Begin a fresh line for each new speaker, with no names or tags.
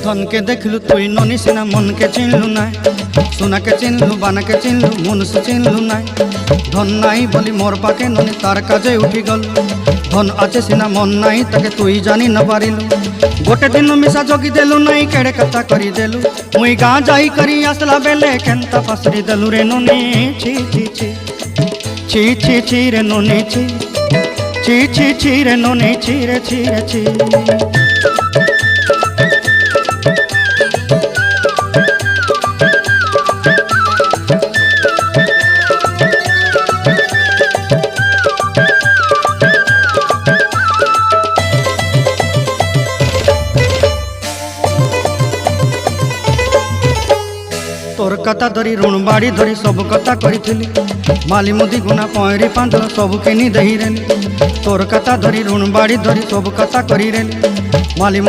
धन के देखलु तुई ननी सिना मन के चिन्हलु ना सोना के चिन्हलु बाना के चिन्हलु मनुष्य चिन्हलु ना धन नाई बोली मोर पाके ननी तार काजे उठी गल धन आचे सिना मन नाई ताके तुई जानी न पारिलु गोटे दिन मिसा जगी देलु नाई केड़े कथा करी देलु मुई गाँ जाई करी आसला बेले केंता फासरी देलु रे ननी छी छी छी छी छी छी रे ननी छी छी छी छी रे ननी छी रे छी रे छी। तोर कथा धरी ऋण बाड़ी धरी सब कथा करी माली मुदी गुना पहरी पांदर सब किनी दही रेली तोर कथा धरी ऋण बाड़ी धरी सब कथा करी रेली माली